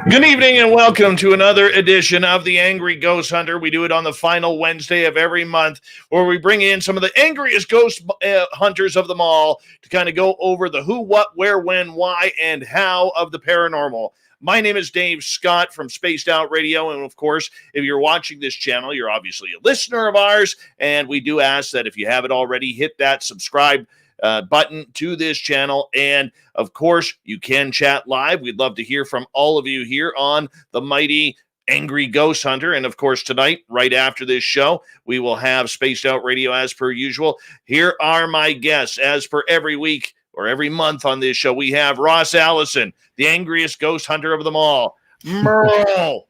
Good evening and welcome to another edition of the Angry Ghost Hunter. We do it on the final Wednesday of every month where we bring in some of the angriest ghost hunters of them all to kind of go over the who, what, where, when, why, and how of the paranormal. My name is Dave Scott from Spaced Out Radio, and of course, if you're watching this channel, you're obviously a listener of ours, and we do ask that if you haven't already, hit that subscribe button to this channel. And of course, you can chat live. We'd love to hear from all of you here on the mighty Angry Ghost Hunter. And of course, tonight, right after this show, we will have Spaced Out Radio as per usual. Here are my guests. As per every week or every month on this show, we have Ross Allison, the angriest ghost hunter of them all. MERLE.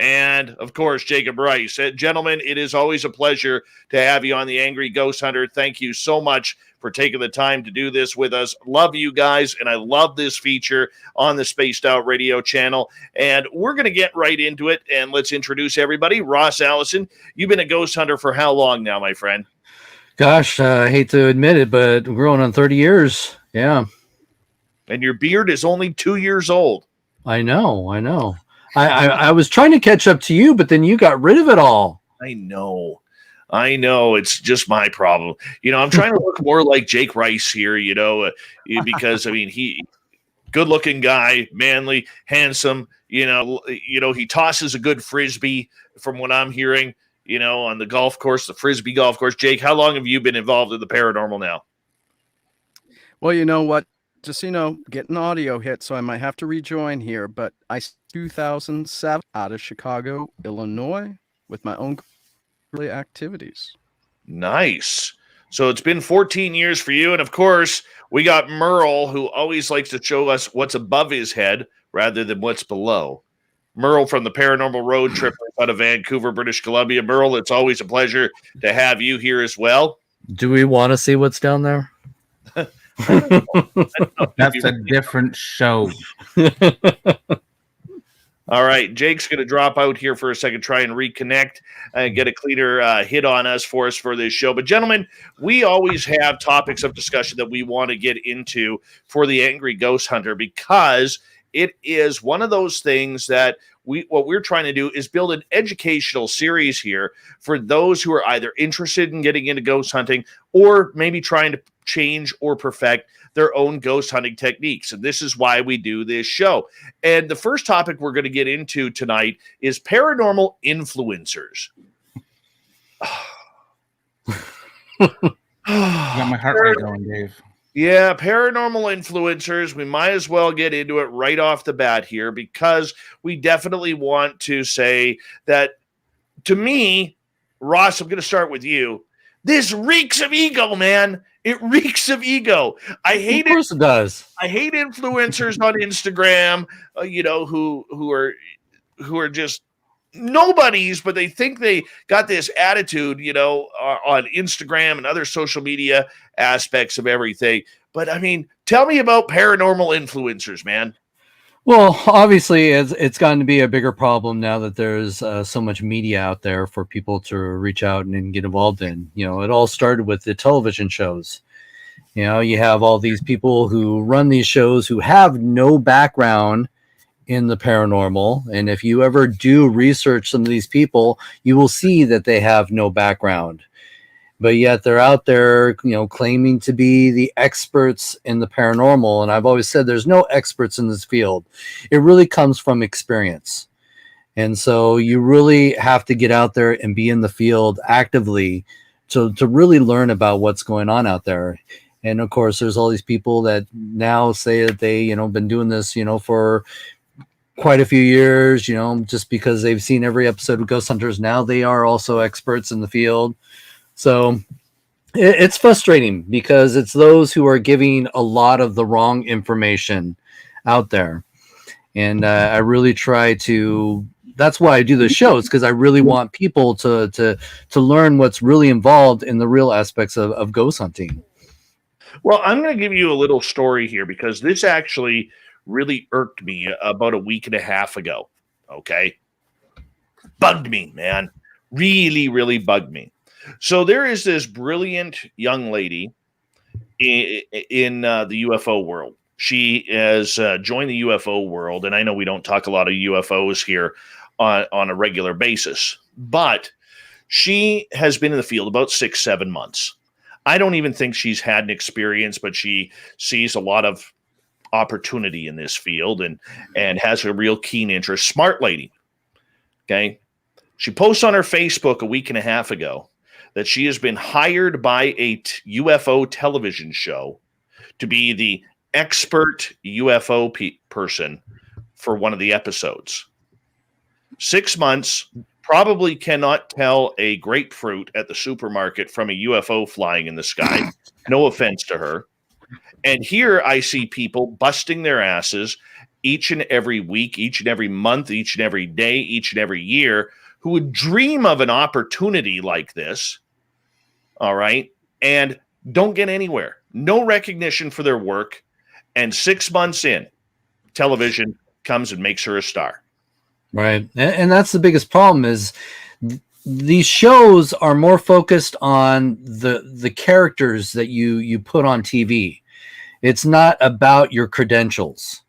And, of course, Jacob Rice. Gentlemen, it is always a pleasure to have you on the Angry Ghost Hunter. Thank you so much for taking the time to do this with us. Love you guys, and I love this feature on the Spaced Out Radio channel. And we're going to get right into it, and let's introduce everybody. Ross Allison, you've been a ghost hunter for how long now, my friend? Gosh, I hate to admit it, but we're going on 30 years. Yeah. And your beard is only 2 years old. I know. I was trying to catch up to you, but then you got rid of it all. I know. It's just my problem. I'm trying to look more like Jake Rice here, because he good looking guy, manly, handsome, he tosses a good Frisbee from what I'm hearing, on the golf course, the Frisbee golf course. Jake, how long have you been involved in the paranormal now? Well, you know what? Just, getting audio hit, so I might have to rejoin here, but I 2007 out of Chicago, Illinois, with my own activities. Nice. So it's been 14 years for you, and of course, we got MERLE, who always likes to show us what's above his head rather than what's below. MERLE from the Paranormal Road Trippers out of Vancouver, British Columbia. MERLE, it's always a pleasure to have you here as well. Do we want to see what's down there? That's a different show. All right, Jake's going to drop out here for a second, try and reconnect and get a cleaner hit on us for this show. But gentlemen, we always have topics of discussion that we want to get into for the Angry Ghost Hunter, because it is one of those things that what we're trying to do is build an educational series here for those who are either interested in getting into ghost hunting or maybe trying to change or perfect their own ghost hunting techniques. And this is why we do this show. And the first topic we're going to get into tonight is paranormal influencers. Got my heart rate going, Dave. Yeah, paranormal influencers. We might as well get into it right off the bat here, because we definitely want to say that, to me, Ross, I'm going to start with you. This reeks of ego, man. It reeks of ego. I hate it. Of course it does. I hate influencers on Instagram, who are just nobodies, but they think they got this attitude, on Instagram and other social media aspects of everything. But tell me about paranormal influencers, man. Well, obviously, it's gotten to be a bigger problem now that there's so much media out there for people to reach out and get involved in. It all started with the television shows. You have all these people who run these shows who have no background in the paranormal. And if you ever do research some of these people, you will see that they have no background. But yet they're out there, claiming to be the experts in the paranormal. And I've always said there's no experts in this field. It really comes from experience. And so you really have to get out there and be in the field actively to really learn about what's going on out there. And of course, there's all these people that now say that they, been doing this, for quite a few years, just because they've seen every episode of Ghost Hunters. Now they are also experts in the field. So it's frustrating, because it's those who are giving a lot of the wrong information out there. And I really try to, that's why I do the shows, because I really want people to learn what's really involved in the real aspects of ghost hunting. Well, I'm going to give you a little story here, because this actually really irked me about a week and a half ago. Okay. Bugged me, man. Really, really bugged me. So there is this brilliant young lady in the UFO world. She has joined the UFO world, and I know we don't talk a lot of UFOs here on a regular basis, but she has been in the field about 6-7 months. I don't even think she's had an experience, but she sees a lot of opportunity in this field and has a real keen interest. Smart lady. Okay. She posts on her Facebook a week and a half ago that she has been hired by a UFO television show to be the expert UFO person for one of the episodes. 6 months, probably cannot tell a grapefruit at the supermarket from a UFO flying in the sky. No offense to her. And here I see people busting their asses each and every week, each and every month, each and every day, each and every year, who would dream of an opportunity like this, all right, and don't get anywhere. No recognition for their work. And 6 months in, television comes and makes her a star. Right. And that's the biggest problem is these shows are more focused on the characters that you put on TV. It's not about your credentials.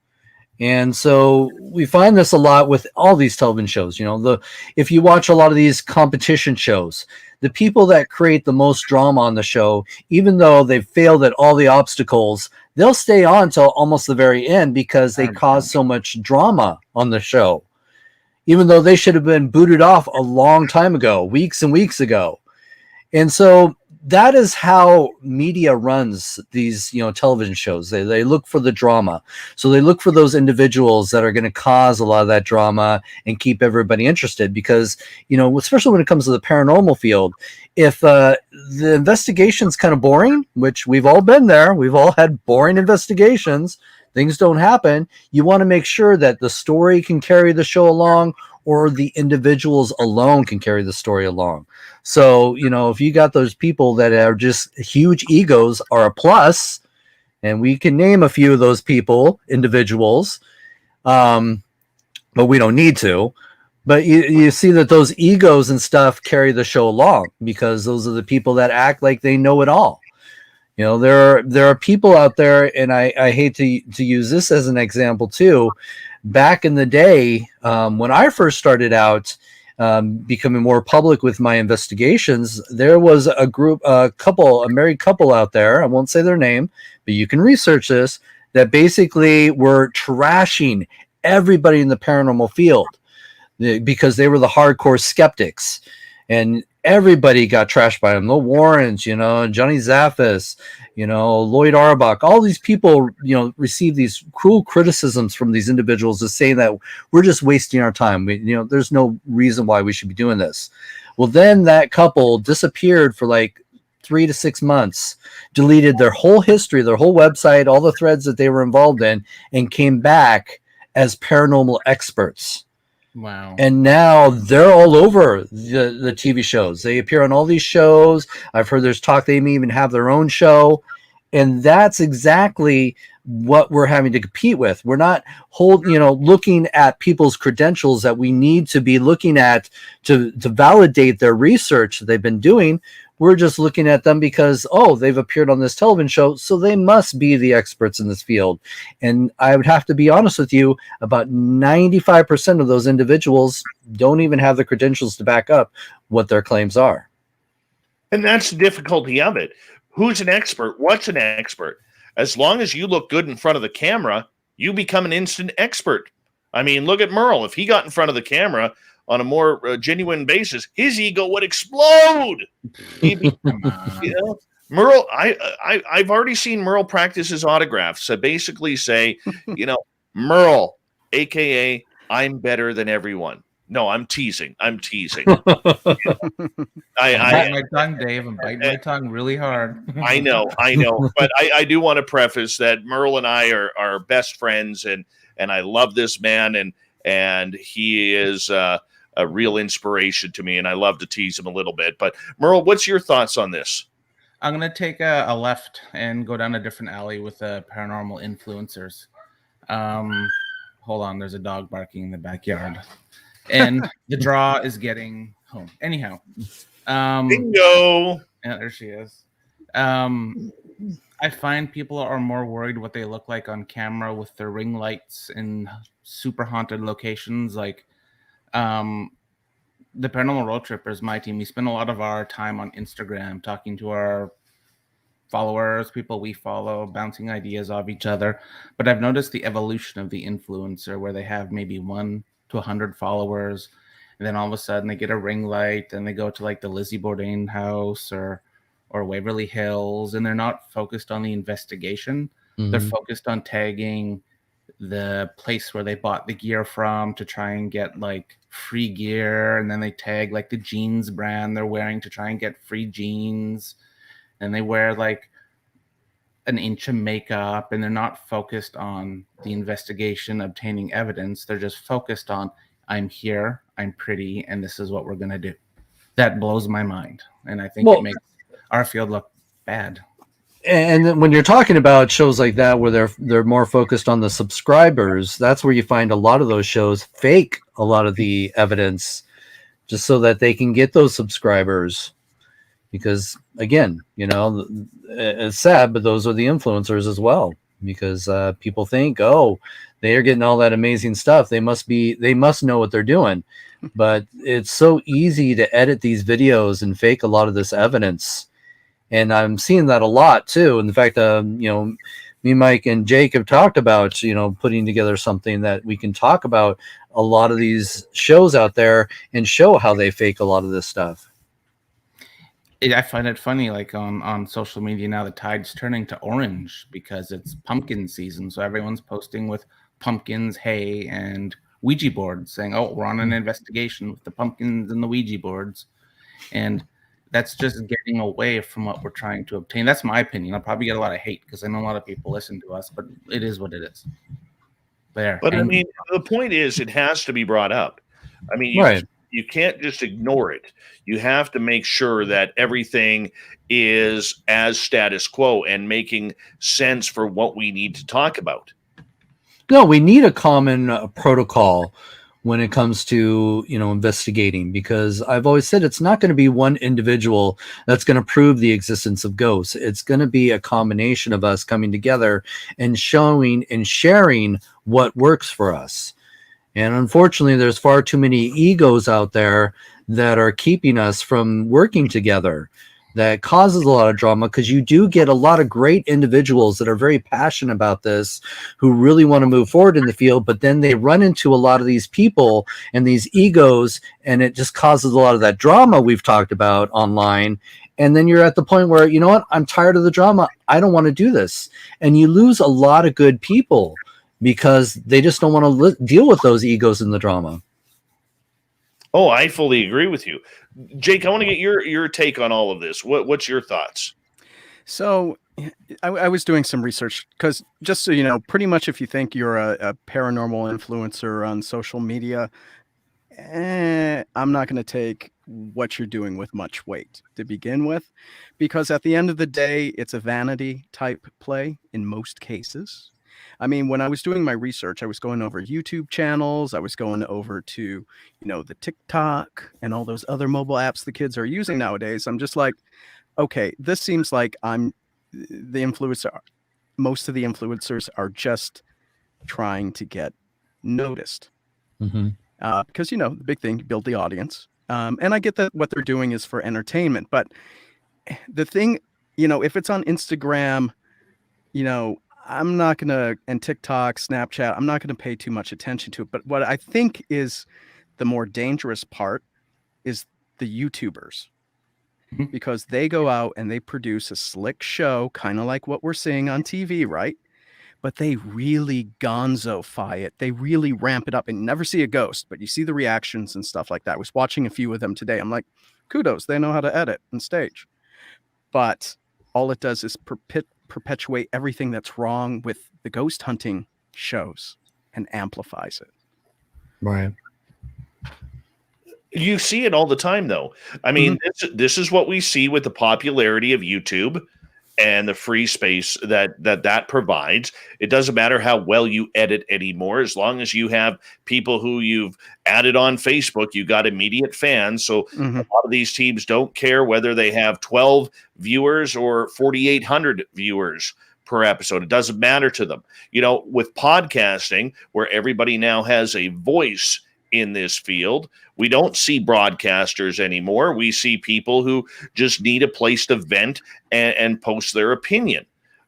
And so we find this a lot with all these television shows. You know, if you watch a lot of these competition shows, the people that create the most drama on the show, even though they've failed at all the obstacles, they'll stay on till almost the very end because they cause so much drama on the show, even though they should have been booted off a long time ago, weeks and weeks ago. And so that is how media runs these, television shows. They look for the drama. So they look for those individuals that are going to cause a lot of that drama and keep everybody interested because, especially when it comes to the paranormal field, if the investigation's kind of boring, which we've all been there, we've all had boring investigations, things don't happen. You want to make sure that the story can carry the show along or the individuals alone can carry the story along. So, if you got those people that are just huge egos are a plus, and we can name a few of those people, individuals, but we don't need to. But you see that those egos and stuff carry the show along because those are the people that act like they know it all. There are people out there, and I hate to use this as an example too. Back in the day, when I first started out becoming more public with my investigations, there was a married couple out there. I won't say their name, but you can research this, that basically were trashing everybody in the paranormal field because they were the hardcore skeptics. And everybody got trashed by them. The Warrens, Johnny Zaffis, Lloyd Auerbach, all these people, receive these cruel criticisms from these individuals as saying that we're just wasting our time. There's no reason why we should be doing this. Well, then that couple disappeared for like 3 to 6 months, deleted their whole history, their whole website, all the threads that they were involved in, and came back as paranormal experts. Wow. And now they're all over the TV shows. They appear on all these shows. I've heard there's talk they may even have their own show. And that's exactly what we're having to compete with. We're not looking at people's credentials that we need to be looking at to validate their research that they've been doing. We're just looking at them because, they've appeared on this television show, so they must be the experts in this field. And I would have to be honest with you, about 95% of those individuals don't even have the credentials to back up what their claims are. And that's the difficulty of it. Who's an expert? What's an expert? As long as you look good in front of the camera, you become an instant expert. I mean, look at Merle. If he got in front of the camera on a more genuine basis, his ego would explode. Merle, I've already seen Merle practice his autographs. So basically say, Merle, aka I'm better than everyone. No, I'm teasing. I bite my tongue, Dave. I'm biting my tongue really hard. I know. But I do want to preface that Merle and I are best friends, and I love this man, and he is a real inspiration to me, and I love to tease him a little bit. But Merle, what's your thoughts on this? I'm going to take a left and go down a different alley with paranormal influencers. Hold on, there's a dog barking in the backyard. And the draw is getting home. Anyhow. Bingo! Yeah, there she is. I find people are more worried what they look like on camera with their ring lights in super haunted locations. Like the Paranormal Road Trippers, my team, we spend a lot of our time on Instagram talking to our followers, people we follow, bouncing ideas off each other. But I've noticed the evolution of the influencer where they have maybe 1 to 100 followers, and then all of a sudden they get a ring light and they go to like the Lizzie Bourdain house or Waverly Hills, and they're not focused on the investigation. They're Mhm. focused on tagging the place where they bought the gear from to try and get like free gear, and then they tag like the jeans brand they're wearing to try and get free jeans, and they wear like an inch of makeup, and they're not focused on the investigation, obtaining evidence. They're just focused on, I'm here, I'm pretty, and this is what we're going to do. That blows my mind, and I think Well, it makes our field look bad. and then when you're talking about shows like that where they're more focused on the subscribers, that's where you find a lot of those shows fake a lot of the evidence just so that they can get those subscribers. Because again, it's sad, but those are the influencers as well. Because people think, oh, they are getting all that amazing stuff. They must know what they're doing. But it's so easy to edit these videos and fake a lot of this evidence. And I'm seeing that a lot too. And the fact, me, Mike, and Jake have talked about, putting together something that we can talk about a lot of these shows out there and show how they fake a lot of this stuff. I find it funny, like on social media now, the tide's turning to orange because it's pumpkin season. So everyone's posting with pumpkins, hay, and Ouija boards saying, oh, we're on an investigation with the pumpkins and the Ouija boards. And that's just getting away from what we're trying to obtain. That's my opinion. I'll probably get a lot of hate because I know a lot of people listen to us, but it is what it is. There. But I mean, the point is, it has to be brought up. I mean, Right. you can't just ignore it. You have to make sure that everything is as status quo and making sense for what we need to talk about. No, we need a common protocol when it comes to investigating, because I've always said it's not going to be one individual that's going to prove the existence of ghosts. It's going to be a combination of us coming together and showing and sharing what works for us. And unfortunately, there's far too many egos out there that are keeping us from working together. That causes a lot of drama, because you do get a lot of great individuals that are very passionate about this, who really want to move forward in the field, but then they run into a lot of these people and these egos, and it just causes a lot of that drama we've talked about online. And then you're at the point where, you know what, I'm tired of the drama. I don't want to do this. And you lose a lot of good people because they just don't want to deal with those egos in the drama. Oh, I fully agree with you. Jake, I want to get your take on all of this. What's your thoughts? So I was doing some research because, just so you know, pretty much if you think you're a paranormal influencer on social media, I'm not going to take what you're doing with much weight to begin with, because at the end of the day, it's a vanity type play in most cases. I mean, when I was doing my research, I was going over YouTube channels. I was going over to, the TikTok and all those other mobile apps the kids are using nowadays. I'm just like, okay, this seems like I'm the influencer. Most of the influencers are just trying to get noticed. Mm-hmm. Because, the big thing, build the audience. And I get that what they're doing is for entertainment. But the thing, if it's on Instagram, I'm not going to, and TikTok, Snapchat, I'm not going to pay too much attention to it. But what I think is the more dangerous part is the YouTubers, because they go out and they produce a slick show, kind of like what we're seeing on TV, right? But they really gonzo-fy it. They really ramp it up, and you never see a ghost, but you see the reactions and stuff like that. I was watching a few of them today. I'm like, kudos, they know how to edit and stage. But all it does is perpetuate everything that's wrong with the ghost hunting shows and amplifies it. Right. You see it all the time, though. I mean, this is what we see with the popularity of YouTube and the free space that provides. It doesn't matter how well you edit anymore, as long as you have people who you've added on Facebook, you got immediate fans. So Mhm. a lot of these teams don't care whether they have 12 viewers or 4,800 viewers per episode. It doesn't matter to them. With podcasting, where everybody now has a voice in this field, we don't see broadcasters anymore. We see people who just need a place to vent and post their opinion.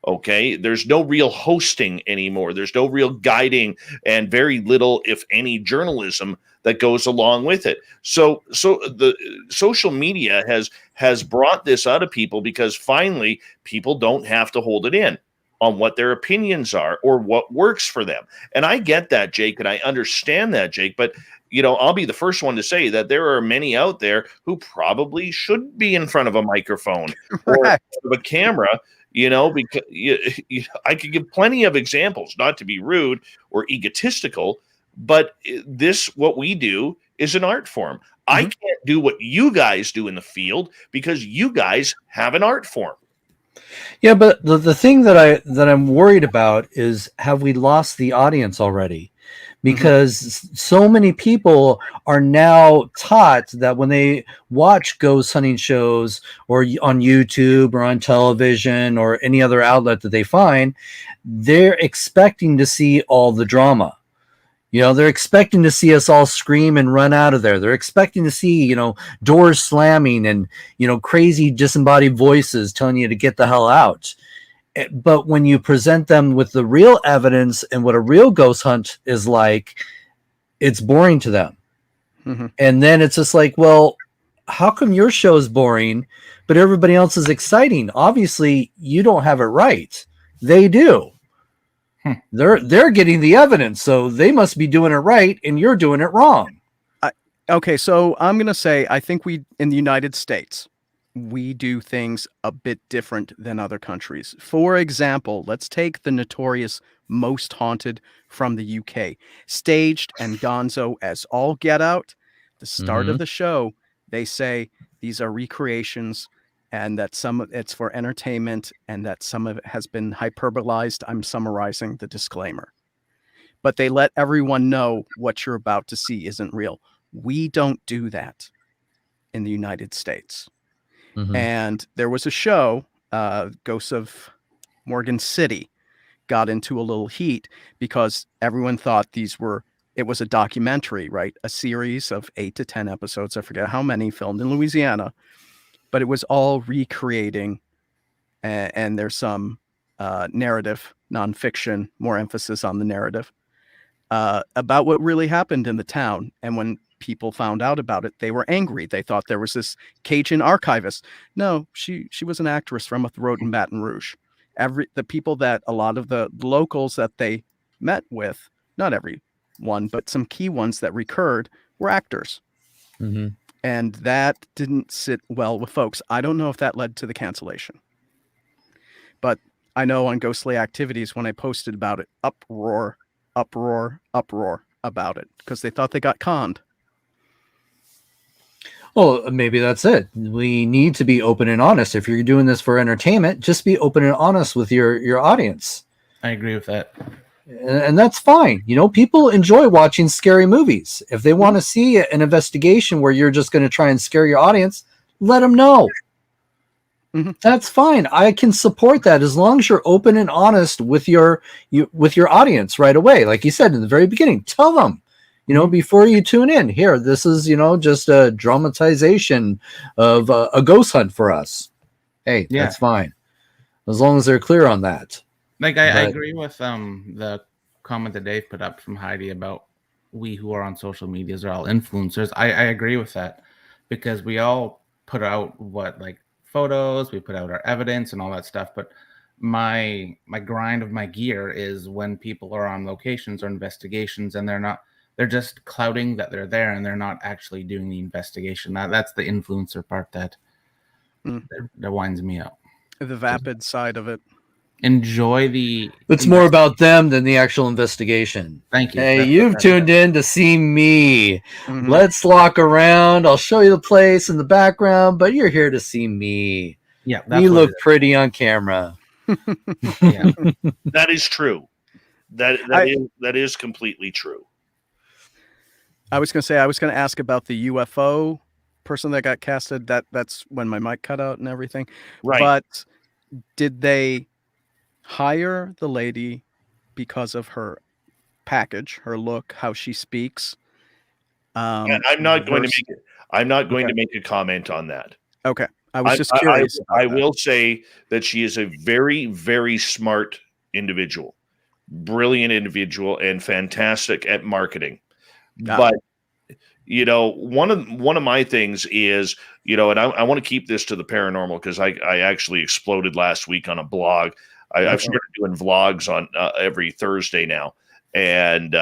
Okay. There's no real hosting anymore. There's no real guiding and very little, if any, journalism that goes along with it. So the social media has brought this out of people, because finally people don't have to hold it in on what their opinions are or what works for them. And I get that, Jake, and I understand that, Jake, but I'll be the first one to say that there are many out there who probably should be in front of a microphone or in Right. front of a camera, because I could give plenty of examples, not to be rude or egotistical, but what we do is an art form. I Mhm. can't do what you guys do in the field because you guys have an art form. Yeah, but the thing that I'm worried about is, have we lost the audience already? Because so many people are now taught that when they watch ghost hunting shows or on YouTube or on television or any other outlet that they find, they're expecting to see all the drama. They're expecting to see us all scream and run out of there. They're expecting to see, doors slamming and, crazy disembodied voices telling you to get the hell out. But when you present them with the real evidence and what a real ghost hunt is like, it's boring to them. Mhm. And then it's just like, well, how come your show is boring, but everybody else is exciting? Obviously, you don't have it right. They do. They're getting the evidence, so they must be doing it right, and you're doing it wrong. Okay, so I'm going to say I think in the United States, we do things a bit different than other countries. For example, let's take the notorious Most Haunted from the UK, staged and gonzo as all get out. The start of the show, they say these are recreations and that some of it's for entertainment and that some of it has been hyperbolized. I'm summarizing the disclaimer. But they let everyone know what you're about to see isn't real. We don't do that in the United States. And there was a show, Ghosts of Morgan City, got into a little heat because everyone thought it was a documentary, right? A series of 8 to 10 episodes, I forget how many, filmed in Louisiana, but it was all recreating, and there's some narrative, nonfiction, more emphasis on the narrative, about what really happened in the town. And when people found out about it, they were angry. They thought there was this Cajun archivist. No, she was an actress from a throat in Baton Rouge. The people that a lot of the locals that they met with, not every one, but some key ones that recurred, were actors. And that didn't sit well with folks. I don't know if that led to the cancellation, but I know on Ghostly Activities, when I posted about it, uproar about it because they thought they got conned. Well, maybe that's it. We need to be open and honest. If you're doing this for entertainment, just be open and honest with your audience. I agree with that. And that's fine. People enjoy watching scary movies. If they want to see an investigation where you're just going to try and scare your audience, let them know. That's fine. I can support that as long as you're open and honest with your audience right away. Like you said in the very beginning, tell them, before you tune in, here, this is, just a dramatization of a ghost hunt for us. Hey, that's fine. As long as they're clear on that. Like I agree with the comment that Dave put up from Heidi about we who are on social medias are all influencers. I agree with that because we all put out photos, we put out our evidence and all that stuff. But my grind of my gear is when people are on locations or investigations and they're just clouting that they're there and they're not actually doing the investigation. That's the influencer part that winds me up. The vapid side of it. Enjoy it's more about them than the actual investigation. Thank you. Hey, you've tuned in to see me. Let's walk around. I'll show you the place in the background, but you're here to see me. Yeah, We that's what it look pretty on camera. is. Yeah. That is true. That is completely true. I was going to say, I was going to ask about the UFO person that got casted. That's when my mic cut out and everything. Right. But did they hire the lady because of her package, her look, how she speaks? I'm not going to Vers- make it. I'm not going Okay. to make a comment on that. Okay. I was just curious I about that. will say that she is a very, very smart individual, brilliant individual, and fantastic at marketing. Ah. But you know, one of my things is, you know, and I want to keep this to the paranormal because I actually exploded last week on a blog. I've started doing vlogs on every Thursday now, and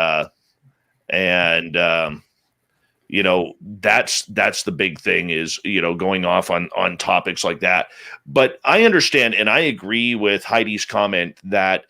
you know, that's the big thing is, you know, going off on topics like that. But I understand and I agree with Heidi's comment that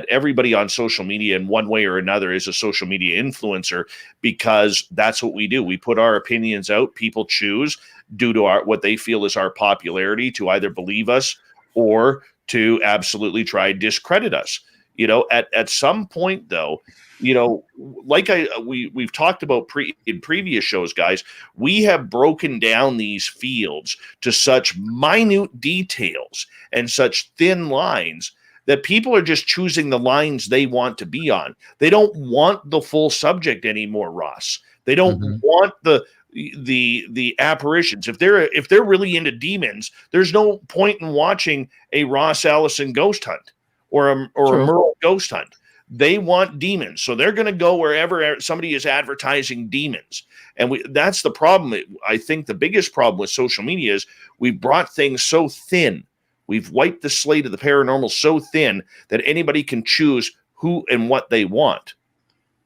everybody on social media in one way or another is a social media influencer, because that's what we do. We put our opinions out, people choose due to what they feel is our popularity to either believe us or to absolutely try and discredit us. You know, at some point though, you know, like we've talked about in previous shows, guys, we have broken down these fields to such minute details and such thin lines that people are just choosing the lines they want to be on. They don't want the full subject anymore, Ross. They don't want the apparitions. If they're really into demons, there's no point in watching a Ross Allison ghost hunt or a MERLE ghost hunt. They want demons, so they're going to go wherever somebody is advertising demons. And that's the problem. I think the biggest problem with social media is we've brought things so thin. We've wiped the slate of the paranormal so thin that anybody can choose who and what they want.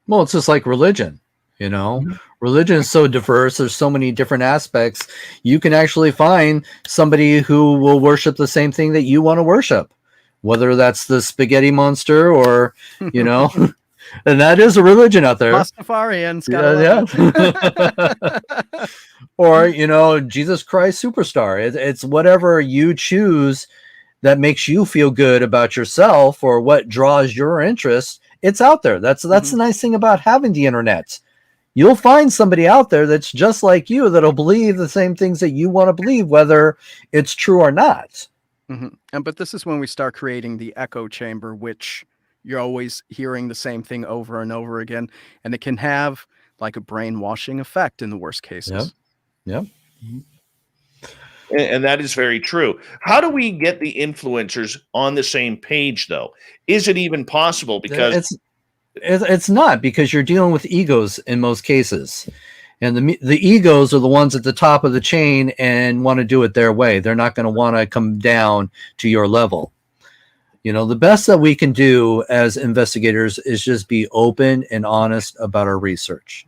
Well, it's just like religion, you know. Religion is so diverse. There's so many different aspects. You can actually find somebody who will worship the same thing that you want to worship, whether that's the spaghetti monster or, you know, and that is a religion out there. Rastafarians. Yeah. Or, you know, Jesus Christ Superstar. It's whatever you choose that makes you feel good about yourself or what draws your interest. It's out there. That's the nice thing about having the internet. You'll find somebody out there that's just like you that'll believe the same things that you want to believe, whether it's true or not. But this is when we start creating the echo chamber, which you're always hearing the same thing over and over again, and it can have like a brainwashing effect in the worst cases. Yep. And that is very true. How do we get the influencers on the same page, though? Is it even possible? Because it's not, because you're dealing with egos in most cases. And the egos are the ones at the top of the chain and want to do it their way. They're not going to want to come down to your level. You know, the best that we can do as investigators is just be open and honest about our research.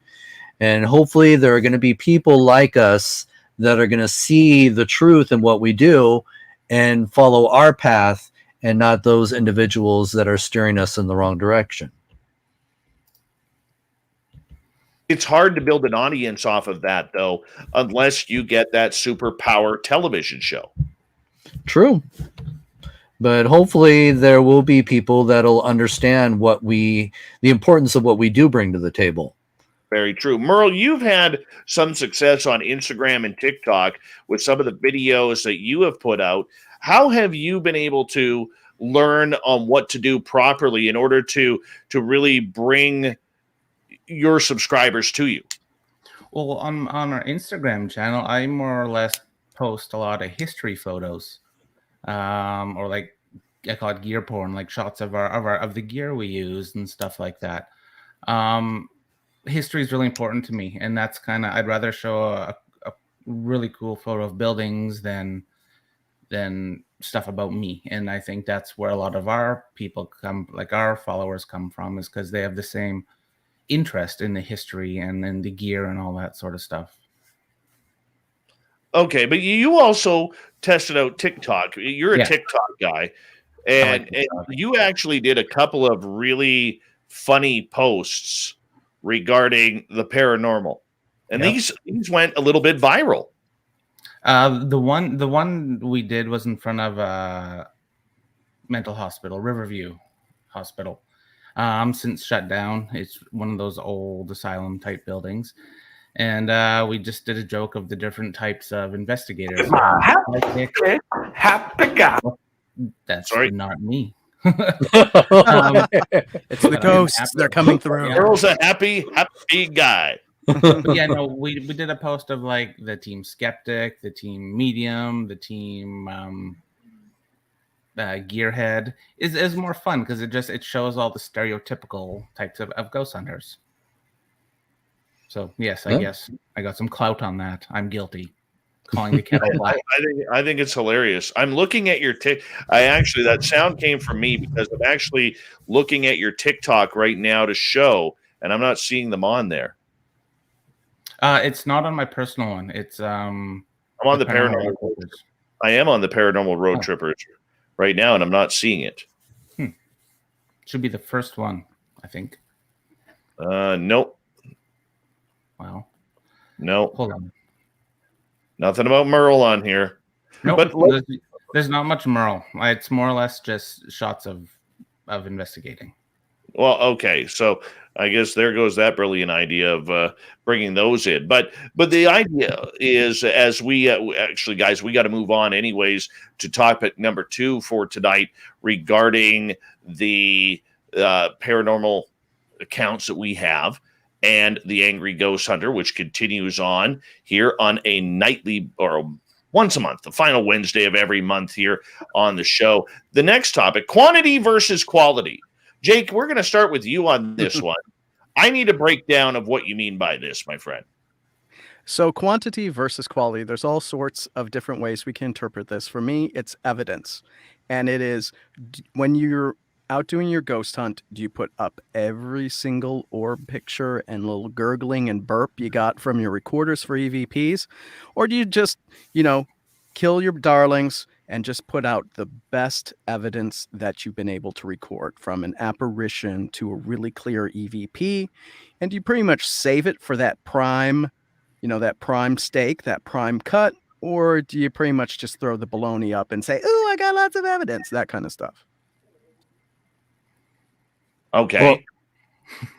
And hopefully there are going to be people like us that are going to see the truth in what we do and follow our path, and not those individuals that are steering us in the wrong direction. it's hard to build an audience off of that, though, unless you get that superpower television show. True. But hopefully there will be people that'll understand the importance of what we do bring to the table. Very true. MERLE, you've had some success on Instagram and TikTok with some of the videos that you have put out. How have you been able to learn on what to do properly in order to really bring your subscribers to you? Well, on our Instagram channel, I more or less post a lot of history photos, or like I call it gear porn, like shots of the gear we use and stuff like that. History is really important to me, and that's I'd rather show a really cool photo of buildings than stuff about me. And I think that's where a lot of our people come, like our followers come from, is because they have the same interest in the history and in the gear and all that sort of stuff. Okay, but you also tested out TikTok. You're a TikTok guy, and you actually did a couple of really funny posts regarding the paranormal, and these went a little bit viral. The one we did was in front of mental hospital, Riverview Hospital. Since shut down. It's one of those old asylum type buildings. And we just did a joke of the different types of investigators. Happy guy. That's Sorry. not me. It's the But I'm ghosts. happy. They're coming through. Yeah. Earl's a happy guy. But yeah, no, we did a post of like the team skeptic, the team medium, the team gearhead. Is more fun because it shows all the stereotypical types of ghost hunters. So yes, I guess I got some clout on that. I'm guilty. Calling the kettle black. I think it's hilarious. I'm looking at your that sound came from me because I'm actually looking at your TikTok right now to show, and I'm not seeing them on there. It's not on my personal one. It's I'm on the Paranormal Road Trippers. I am on the Paranormal Road Trippers right now, and I'm not seeing it. Should be the first one, I think. Nope. Wow. Nope. Hold on. Nothing about MERLE on here. Nope. But there's not much MERLE. It's more or less just shots of investigating. Well, okay, so I guess there goes that brilliant idea of bringing those in. But the idea is, as we actually, guys, we got to move on anyways to topic number 2 for tonight regarding the paranormal accounts that we have and the Angry Ghost Hunter, which continues on here on a nightly or once a month, the final Wednesday of every month here on the show. The next topic, quantity versus quality. Jake, we're going to start with you on this one. I need a breakdown of what you mean by this, my friend. So quantity versus quality, there's all sorts of different ways we can interpret this. For me, it's evidence. And it is when you're out doing your ghost hunt, do you put up every single orb picture and little gurgling and burp you got from your recorders for EVPs? Or do you just, kill your darlings and just put out the best evidence that you've been able to record, from an apparition to a really clear EVP? And you pretty much save it for that prime, that prime steak, that prime cut? Or do you pretty much just throw the baloney up and say, "Oh, I got lots of evidence," that kind of stuff? Okay.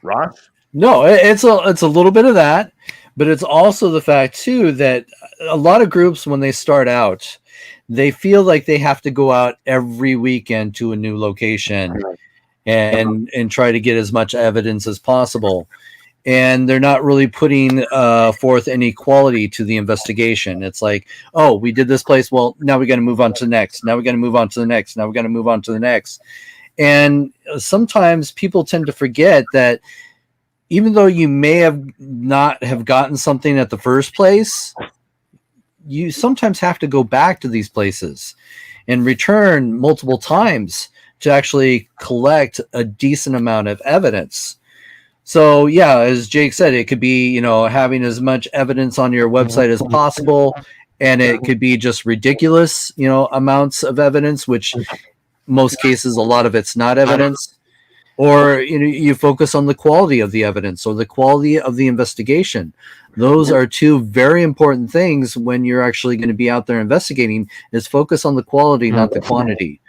Ross? No, it's a little bit of that, but it's also the fact too that a lot of groups, when they start out, they feel like they have to go out every weekend to a new location and try to get as much evidence as possible. And they're not really putting forth any quality to the investigation. It's like, oh, we did this place. Well, now we got to move on to the next. Now we got to move on to the next. Now we got to move on to the next. And sometimes people tend to forget that even though you may have not have gotten something at the first place, you sometimes have to go back to these places and return multiple times to actually collect a decent amount of evidence. So yeah, as Jake said, it could be, having as much evidence on your website as possible, and it could be just ridiculous, amounts of evidence, which most cases, a lot of it's not evidence. Or you focus on the quality of the evidence or the quality of the investigation. Those are two very important things when you're actually going to be out there investigating, is focus on the quality, not the quantity.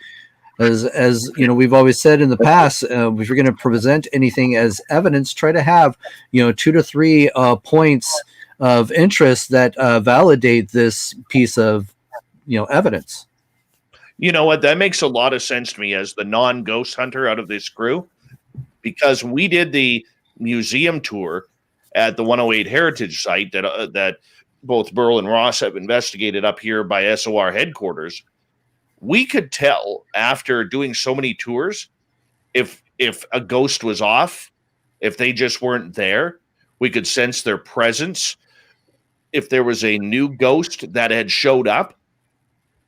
As we've always said in the past, if you're going to present anything as evidence, try to have 2 to 3 points of interest that validate this piece of evidence. You know what? That makes a lot of sense to me as the non-ghost hunter out of this crew, because we did the museum tour at the 108 Heritage site that both Burl and Ross have investigated up here by SOR headquarters. We could tell after doing so many tours if a ghost was off, if they just weren't there. We could sense their presence. If there was a new ghost that had showed up,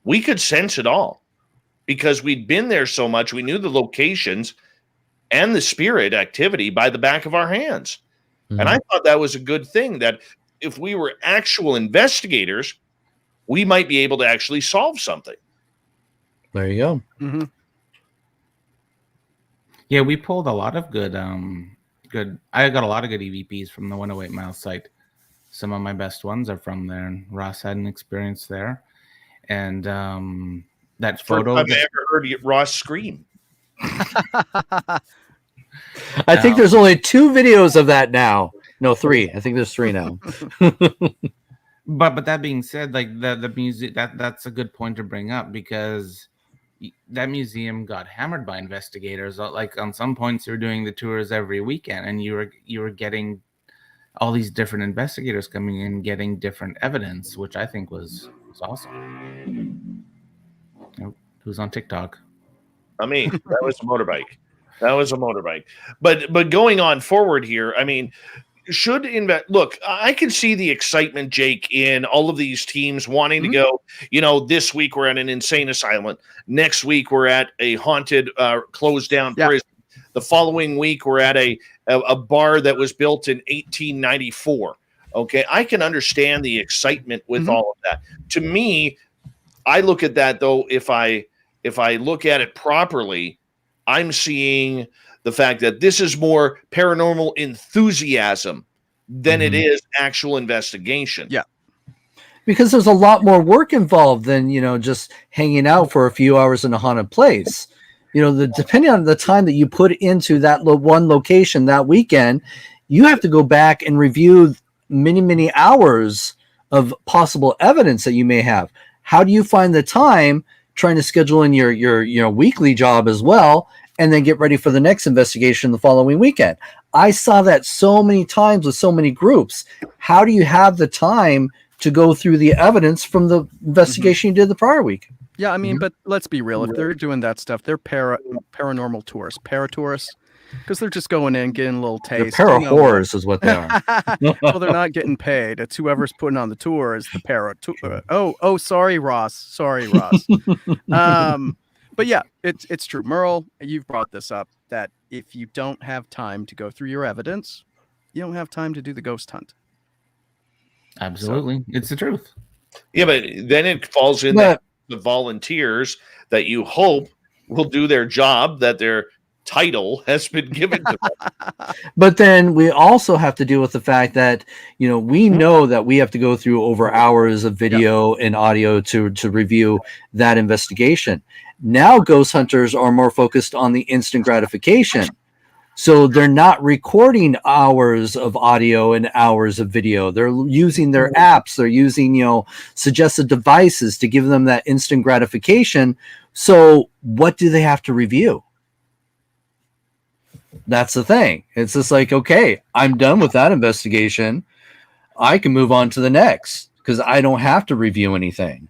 we could sense it all because we'd been there so much. We knew the locations and the spirit activity by the back of our hands. Mm-hmm. And I thought that was a good thing, that if we were actual investigators, we might be able to actually solve something. There you go. Mm-hmm. Yeah, we pulled a lot of good. I got a lot of good EVPs from the 108 mile site. Some of my best ones are from there, and Ross had an experience there. And that First photo. time I ever heard Ross scream. I think there's only 2 videos of that now. No, 3. I think there's 3 now. But that being said, like the music, that's a good point to bring up, because that museum got hammered by investigators. Like on some points, you were doing the tours every weekend, and you were getting all these different investigators coming in, getting different evidence, which I think was awesome. Who's on TikTok? I mean, that was a motorbike. That was a motorbike. But going on forward here, I mean, should invest. Look, I can see the excitement, Jake, in all of these teams wanting to go. You know, this week we're at an insane asylum. Next week we're at a haunted, closed down prison. The following week we're at a bar that was built in 1894. Okay, I can understand the excitement with all of that. To me, I look at that though. If I look at it properly, I'm seeing the fact that this is more paranormal enthusiasm than it is actual investigation. Yeah. Because there's a lot more work involved than, just hanging out for a few hours in a haunted place. Depending on the time that you put into that one location that weekend, you have to go back and review many, many hours of possible evidence that you may have. How do you find the time trying to schedule in your weekly job as well, and then get ready for the next investigation the following weekend? I saw that so many times with so many groups. How do you have the time to go through the evidence from the investigation you did the prior week? Yeah, I mean, but let's be real. If they're doing that stuff, they're paranormal tourists, paratourists, because they're just going in, getting a little taste. They're para-whores is what they are. Well, they're not getting paid. It's whoever's putting on the tour is the Oh, sorry, Ross. Sorry, Ross. But yeah, it's true. Merle, you've brought this up, that if you don't have time to go through your evidence, you don't have time to do the ghost hunt. Absolutely. It's the truth. Yeah, but then it falls in that the volunteers that you hope will do their job, that their title has been given to them. But then we also have to deal with the fact that, we know that we have to go through over hours of video and audio to review that investigation. Now ghost hunters are more focused on the instant gratification. So they're not recording hours of audio and hours of video. They're using their apps. They're using, suggested devices to give them that instant gratification. So what do they have to review? That's the thing. It's just like, okay, I'm done with that investigation. I can move on to the next because I don't have to review anything.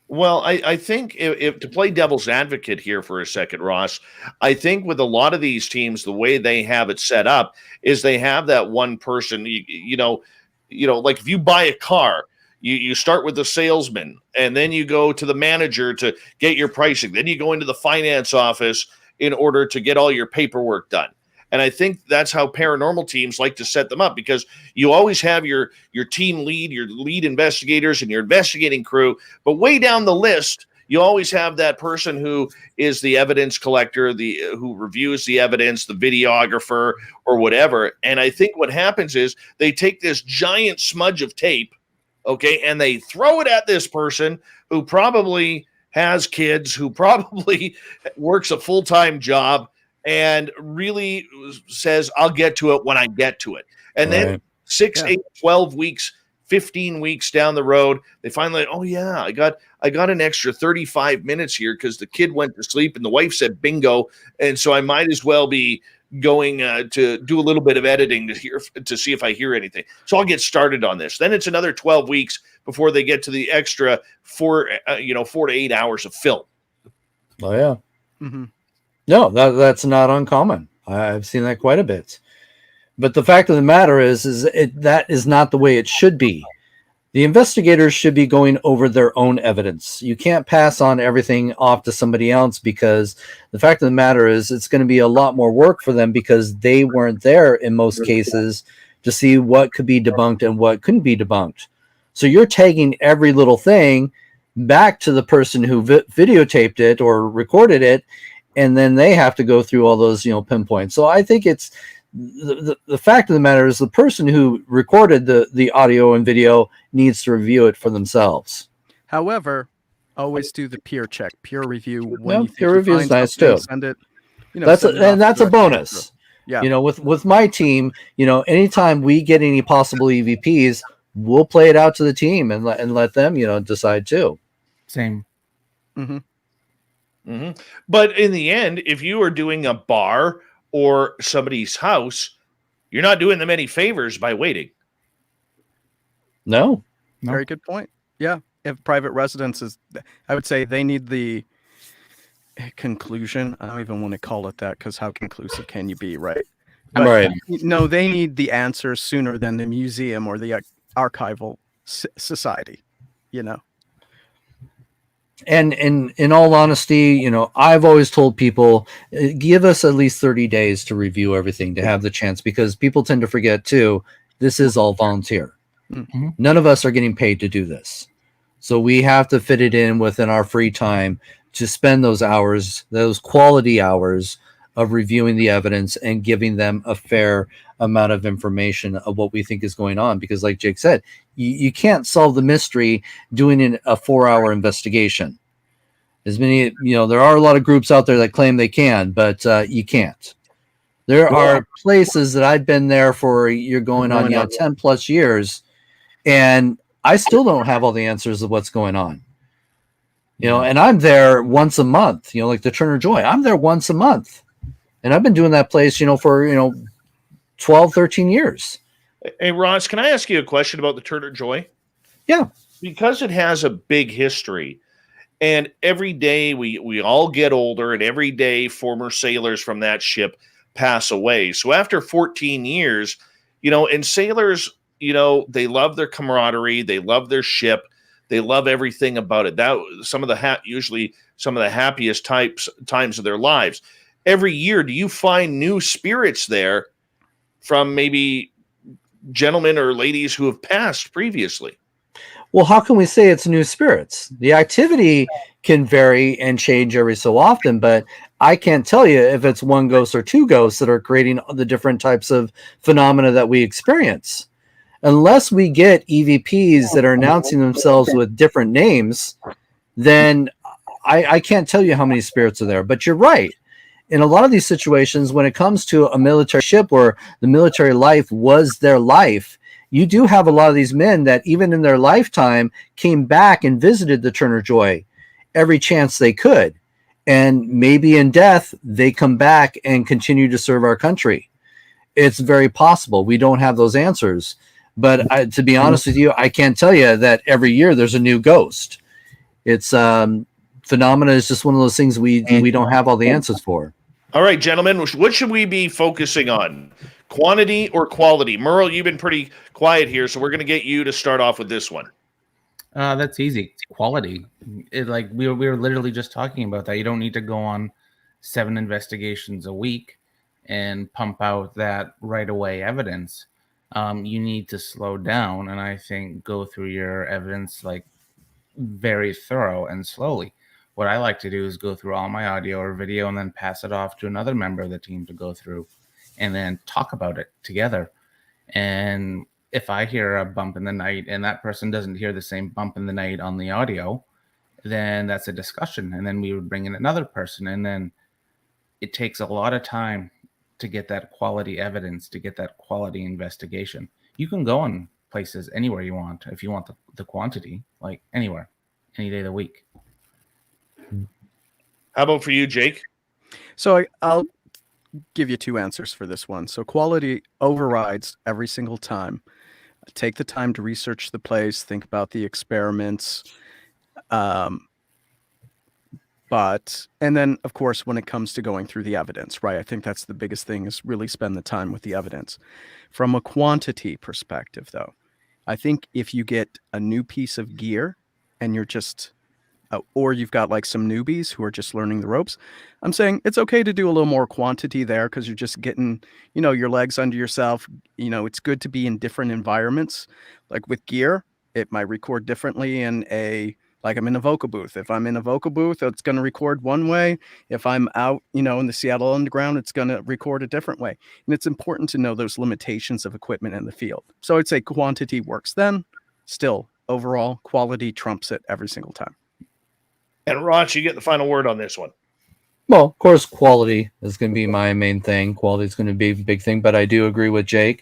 Well, I think if to play devil's advocate here for a second, Ross, I think with a lot of these teams, the way they have it set up is they have that one person, like if you buy a car, you start with the salesman, and then you go to the manager to get your pricing. Then you go into the finance office in order to get all your paperwork done. And I think that's how paranormal teams like to set them up, because you always have your team lead, your lead investigators, and your investigating crew. But way down the list, you always have that person who is the evidence collector, who reviews the evidence, the videographer, or whatever. And I think what happens is they take this giant smudge of tape, okay, and they throw it at this person who probably has kids, who probably works a full-time job, and really says, I'll get to it when I get to it. And then 6, 8, 12 weeks, 15 weeks down the road, they finally, oh yeah, I got an extra 35 minutes here because the kid went to sleep and the wife said bingo. And so I might as well be going to do a little bit of editing to see if I hear anything. So I'll get started on this. Then it's another 12 weeks before they get to the extra 4 to 8 hours of film. Oh yeah. Mm-hmm. No, that's not uncommon. I've seen that quite a bit. But the fact of the matter is that is not the way it should be. The investigators should be going over their own evidence. You can't pass on everything off to somebody else, because the fact of the matter is it's going to be a lot more work for them, because they weren't there in most cases to see what could be debunked and what couldn't be debunked. So you're tagging every little thing back to the person who videotaped it or recorded it, and then they have to go through all those, pinpoints. So I think the fact of the matter is the person who recorded the audio and video needs to review it for themselves. However, always do the peer check, peer review. When you think peer you review is find nice something, too. send it. That's send it off that's to a bonus. Yeah. With my team, anytime we get any possible EVPs, we'll play it out to the team and let them, decide too. Same. But in the end, if you are doing a bar or somebody's house, you're not doing them any favors by waiting. No. Very good point. Yeah. If private residence is, I would say they need the conclusion. I don't even want to call it that, because how conclusive can you be, right? But Right. no, they need the answers sooner than the museum or the archival society, And in all honesty, I've always told people, give us at least 30 days to review everything, to have the chance, because people tend to forget too, this is all volunteer. Mm-hmm. None of us are getting paid to do this. So we have to fit it in within our free time to spend those hours, those quality hours of reviewing the evidence and giving them a fair amount of information of what we think is going on. Because like Jake said, you can't solve the mystery doing a 4-hour investigation. As many, there are a lot of groups out there that claim they can, but you can't. There are places that I've been there for, you're going on 10 plus years, and I still don't have all the answers of what's going on. And I'm there once a month, like the Turner Joy. I'm there once a month. And I've been doing that place, for, 12, 13 years. Hey, Ross, can I ask you a question about the Turner Joy? Yeah. Because it has a big history, and every day we all get older, and every day former sailors from that ship pass away. So after 14 years, and sailors, they love their camaraderie, they love their ship, they love everything about it. That some of the usually some of the happiest times of their lives. Every year, do you find new spirits there from maybe gentlemen or ladies who have passed previously? Well, how can we say it's new spirits? The activity can vary and change every so often, but I can't tell you if it's one ghost or two ghosts that are creating the different types of phenomena that we experience. Unless we get EVPs that are announcing themselves with different names, then I can't tell you how many spirits are there. But you're right. In a lot of these situations, when it comes to a military ship where the military life was their life, you do have a lot of these men that even in their lifetime came back and visited the Turner Joy every chance they could. And maybe in death, they come back and continue to serve our country. It's very possible. We don't have those answers. But to be honest with you, I can't tell you that every year there's a new ghost. It's phenomena is just one of those things we don't have all the answers for. All right, gentlemen, what should we be focusing on? Quantity or quality? Merle, you've been pretty quiet here, so we're going to get you to start off with this one. That's easy. Quality. Like we were literally just talking about that. You don't need to go on 7 investigations a week and pump out that right away evidence. You need to slow down, and I think go through your evidence like very thorough and slowly. What I like to do is go through all my audio or video and then pass it off to another member of the team to go through and then talk about it together. And if I hear a bump in the night and that person doesn't hear the same bump in the night on the audio, then that's a discussion. And then we would bring in another person. And then it takes a lot of time to get that quality evidence, to get that quality investigation. You can go on places anywhere you want if you want the quantity, like anywhere, any day of the week. How about for you, Jake? So I'll give you 2 answers for this one. So quality overrides every single time. Take the time to research the place, think about the experiments. And then, of course, when it comes to going through the evidence, right? I think that's the biggest thing, is really spend the time with the evidence. From a quantity perspective, though, I think if you get a new piece of gear and you're just or you've got like some newbies who are just learning the ropes, I'm saying it's okay to do a little more quantity there, because you're just getting, your legs under yourself. It's good to be in different environments. Like with gear, it might record differently in a Like I'm in a vocal booth. If I'm in a vocal booth, it's going to record one way. If I'm out, in the Seattle Underground, it's going to record a different way. And it's important to know those limitations of equipment in the field. So I'd say quantity works then. Still, overall, quality trumps it every single time. And Ross, you get the final word on this one. Well, of course, quality is going to be my main thing. Quality is going to be a big thing, but I do agree with Jake.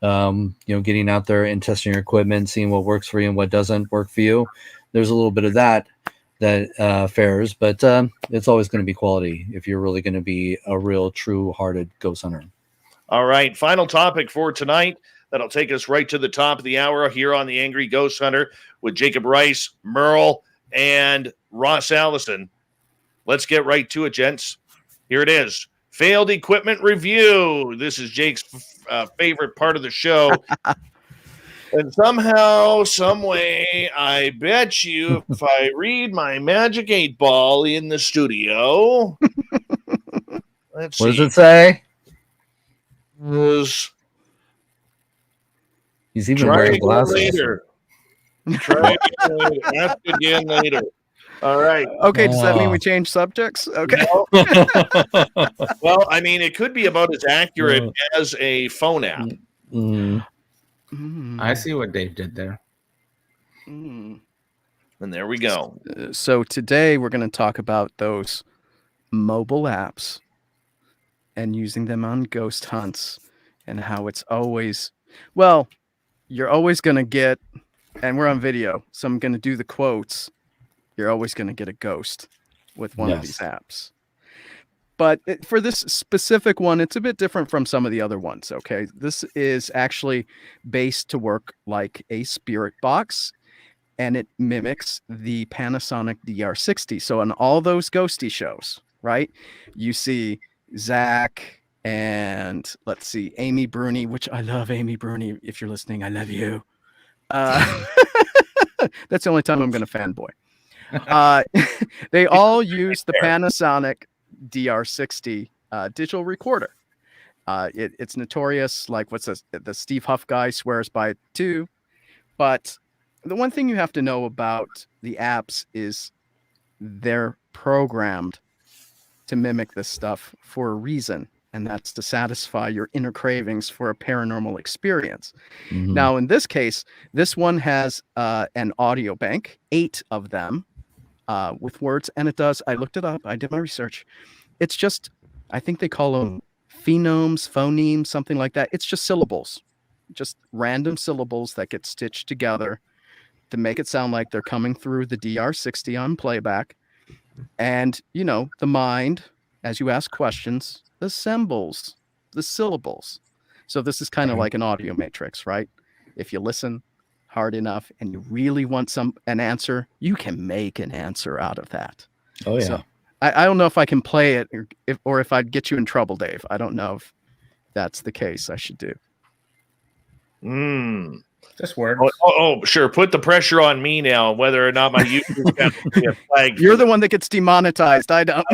Getting out there and testing your equipment, seeing what works for you and what doesn't work for you. There's a little bit of that fares, but it's always going to be quality if you're really going to be a real, true-hearted ghost hunter. All right, final topic for tonight. That'll take us right to the top of the hour here on the Angry Ghost Hunter with Jacob Rice, Merle, and Ross Allison. Let's get right to it, gents. Here it is. Failed equipment review. This is Jake's favorite part of the show. And somehow, some way, I bet you if I read my magic 8-ball in the studio, let's see. What does it say? He's even wearing glasses. Later. Try again later. Ask again later. All right. Okay, does that mean we change subjects? Okay. Well, I mean, it could be about as accurate as a phone app. I see what Dave did there. And there we go. So today we're going to talk about those mobile apps and using them on ghost hunts and how it's always, well, you're always going to get, and we're on video, so I'm going to do the quotes. You're always going to get a ghost with one of these apps. But for this specific one, it's a bit different from some of the other ones, okay? This is actually based to work like a spirit box, and it mimics the Panasonic DR60. So on all those ghosty shows, right, you see Zach and, let's see, Amy Bruni, which I love Amy Bruni. If you're listening, I love you. That's the only time I'm going to fanboy. They all use the Panasonic DR60 digital recorder. It's notorious, like what's this? The Steve Huff guy swears by it too. But the one thing you have to know about the apps is they're programmed to mimic this stuff for a reason, and that's to satisfy your inner cravings for a paranormal experience. Now, in this case, this one has an audio bank, 8 of them. With words, and it does. I looked it up. I did my research. It's just, I think they call them phonemes, something like that. It's just syllables, just random syllables that get stitched together to make it sound like they're coming through the DR60 on playback. And, the mind, as you ask questions, assembles the syllables. So this is kind of like an audio matrix, right? If you listen hard enough and you really want an answer, you can make an answer out of that. Oh yeah. So I don't know if I can play it or if I'd get you in trouble, Dave. I don't know if that's the case. I should do. Just words. Oh, sure. Put the pressure on me now, whether or not my YouTube channel be a flag. You're the one that gets demonetized. I don't.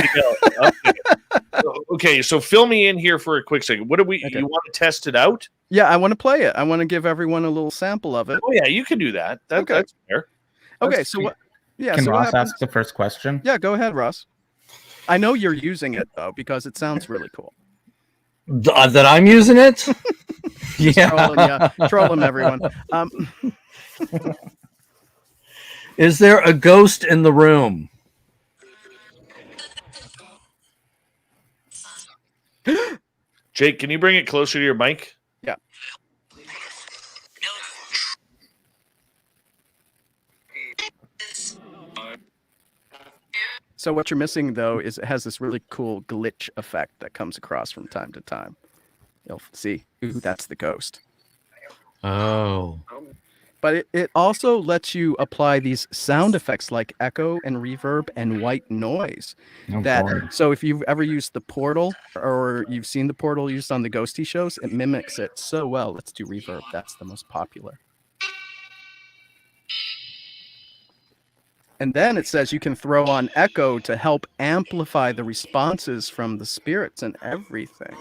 Okay, so fill me in here for a quick second. What do we? Okay. You want to test it out? Yeah, I want to play it. I want to give everyone a little sample of it. Oh yeah, you can do that. Okay. That's fair. Okay, so what? Yeah. Can so Ross ask the first question? Yeah, go ahead, Ross. I know you're using it though because it sounds really cool. That I'm using it? Yeah. Trolling everyone. Is there a ghost in the room? Jake, can you bring it closer to your mic? Yeah. So what you're missing, though, is it has this really cool glitch effect that comes across from time to time. You'll see, ooh, that's the ghost. Oh. But it also lets you apply these sound effects like echo and reverb and white noise. So if you've ever used the portal or you've seen the portal used on the ghosty shows, it mimics it so well. Let's do reverb. That's the most popular. And then it says you can throw on echo to help amplify the responses from the spirits and everything.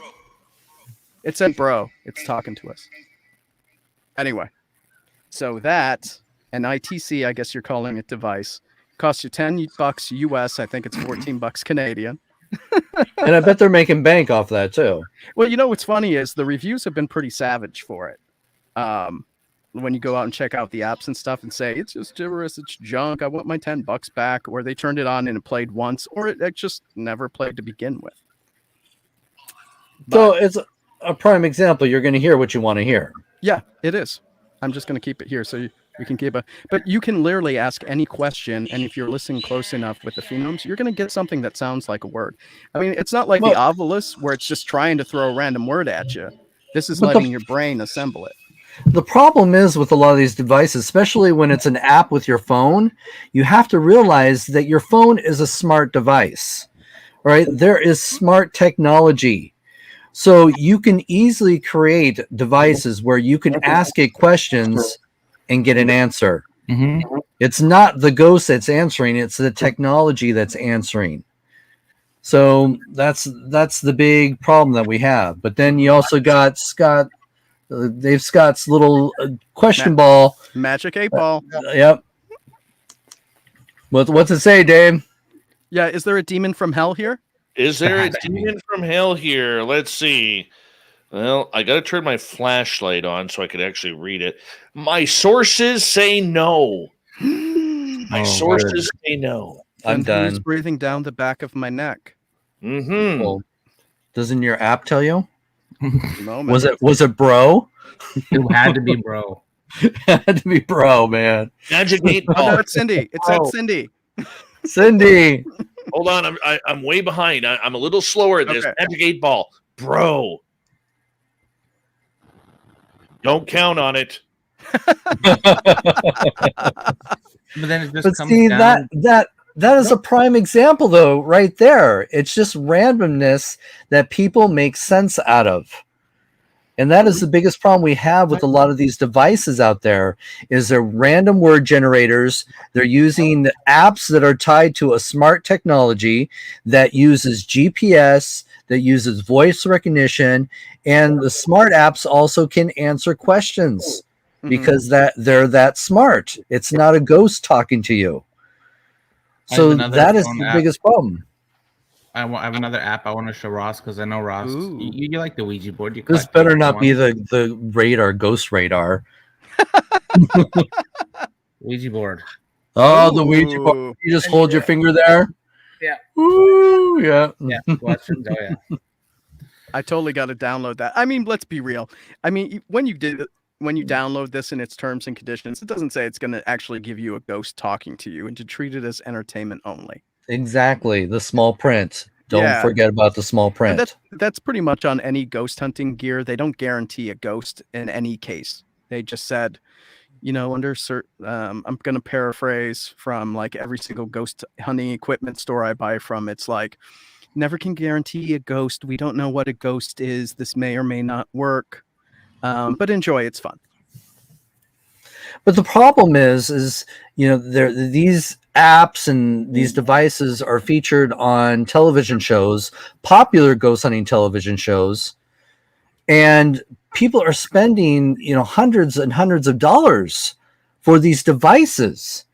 It said, bro, it's talking to us. Anyway, so that, an ITC, I guess you're calling it device, Costs you $10 US. I think it's $14 Canadian. And I bet they're making bank off that too. Well, what's funny is the reviews have been pretty savage for it. When you go out and check out the apps and stuff and say it's just gibberish, it's junk, I want my $10 back, or they turned it on and it played once, or it just never played to begin with. So it's a prime example. You're going to hear what you want to hear. Yeah, it is. I'm just going to keep it here so we can keep but you can literally ask any question, and if you're listening close enough with the phonemes, you're going to get something that sounds like a word. I mean, it's not like the Ovilus where it's just trying to throw a random word at you. This is letting your brain assemble it. The problem is with a lot of these devices, especially when it's an app with your phone, you have to realize that your phone is a smart device, right? There is smart technology. So you can easily create devices where you can ask it questions and get an answer. Mm-hmm. It's not the ghost that's answering, it's the technology that's answering. So that's the big problem that we have. But then you also got Dave Scott's little question ball. Magic 8-ball. Yep. What's it say, Dave? Yeah, is there a demon from hell here? Is there a demon from hell here? Let's see. Well, I got to turn my flashlight on so I could actually read it. My sources say no. My sources say no. I'm done. Who's breathing down the back of my neck? Mm-hmm. Well, doesn't your app tell you? No, man. Was it bro? It had to be bro. It had to be bro, man. Magic 8 Oh, ball. no, it's Cindy. It's that Cindy. Cindy. Hold on, I'm way behind. I'm a little slower at this. Okay. Magic 8 ball, bro. Don't count on it. But then it just But comes see, down. that is a prime example, though, right there. It's just randomness that people make sense out of. And that is the biggest problem we have with a lot of these devices out there is they're random word generators. They're using apps that are tied to a smart technology that uses GPS, that uses voice recognition, and the smart apps also can answer questions because they're that smart. It's not a ghost talking to you. So that is the biggest problem. I have another app I want to show Ross because I know Ross. You like the Ouija board. This better not be the radar, ghost radar. Ouija board. Oh, the Ouija board. You just hold your finger there. Yeah. Ooh, yeah. Yeah. Questions. Oh yeah. I totally got to download that. I mean, let's be real. I mean, when you download this in its terms and conditions, it doesn't say it's going to actually give you a ghost talking to you and to treat it as entertainment only. Exactly. The small print. Don't forget about the small print. And that's pretty much on any ghost hunting gear. They don't guarantee a ghost in any case. They just said, under certain, I'm going to paraphrase from like every single ghost hunting equipment store I buy from. It's like, never can guarantee a ghost. We don't know what a ghost is. This may or may not work. But enjoy. It's fun. But the problem is these apps and these devices are featured on television shows, popular ghost hunting television shows, and people are spending, hundreds and hundreds of dollars for these devices.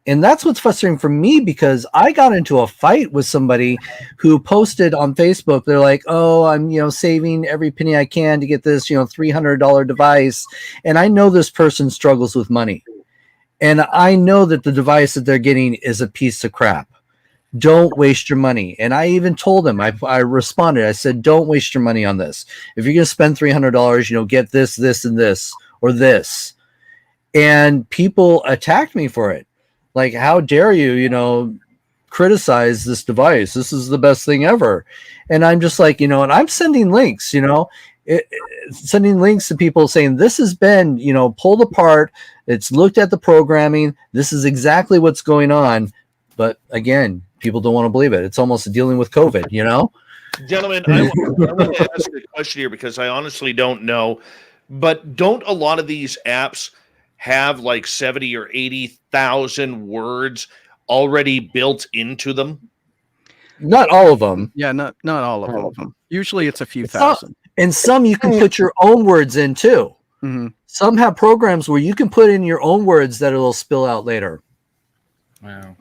And that's what's frustrating for me because I got into a fight with somebody who posted on Facebook. They're like, oh, I'm, saving every penny I can to get this, $300 device. And I know this person struggles with money. And I know that the device that they're getting is a piece of crap. Don't waste your money. And I even told them, I responded, I said, don't waste your money on this. If you're going to spend $300, get this, this, and this, or this. And people attacked me for it. Like, how dare you, criticize this device? This is the best thing ever. And I'm just like, and I'm sending links, sending links to people saying this has been, pulled apart. It's looked at the programming. This is exactly what's going on. But again, people don't want to believe it. It's almost dealing with COVID, Gentlemen, I want to ask a question here because I honestly don't know. But don't a lot of these apps have like 70 or 80,000 words already built into them? Not all of them. Yeah, not all of them. Usually it's a few thousand. And some you can put your own words in too. Mm-hmm. Some have programs where you can put in your own words that it'll spill out later. Wow.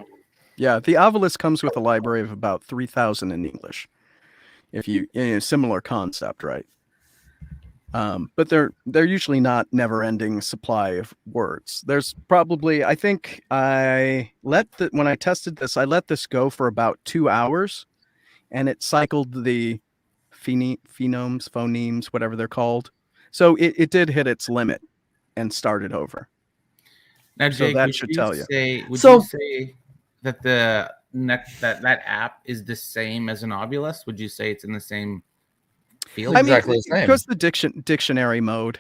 Yeah, the Ovilus comes with a library of about 3,000 in English. If you similar concept, right? But they're usually not never-ending supply of words. There's probably, I think when I tested this, I let this go for about 2 hours, and it cycled the phonemes, whatever they're called. So it did hit its limit and started over. Now, So Jake, that would should you tell you. say would So- you say that that app is the same as an Ovilus? Would you say it's in the same field? Exactly the same. Because the dictionary mode.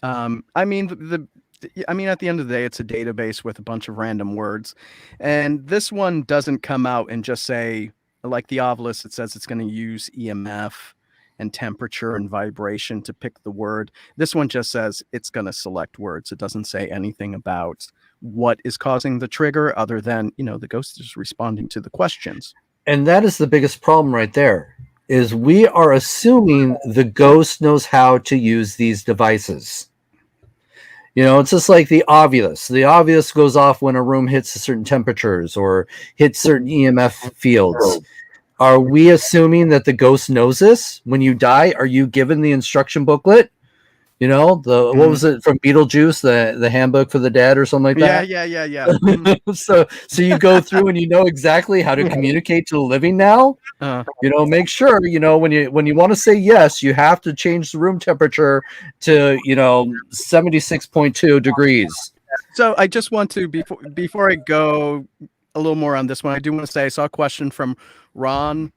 I mean at the end of the day, it's a database with a bunch of random words, and this one doesn't come out and just say, like the Ovilus, it says it's going to use EMF and temperature and vibration to pick the word. This one just says it's going to select words. It doesn't say anything about what is causing the trigger, other than the ghost is responding to the questions. And that is the biggest problem right there, is we are assuming the ghost knows how to use these devices. It's just like the Ovilus. The Ovilus goes off when a room hits certain temperatures or hits certain EMF fields. Are we assuming that the ghost knows this? When you die, are you given the instruction booklet? What was it from Beetlejuice, the handbook for the dead or something like that? Yeah. Mhm. So you go through and you know exactly how to communicate to the living now. Make sure when you want to say yes, you have to change the room temperature to 76.2 degrees. So I just want to, before I go a little more on this one, I do want to say I saw a question from Ron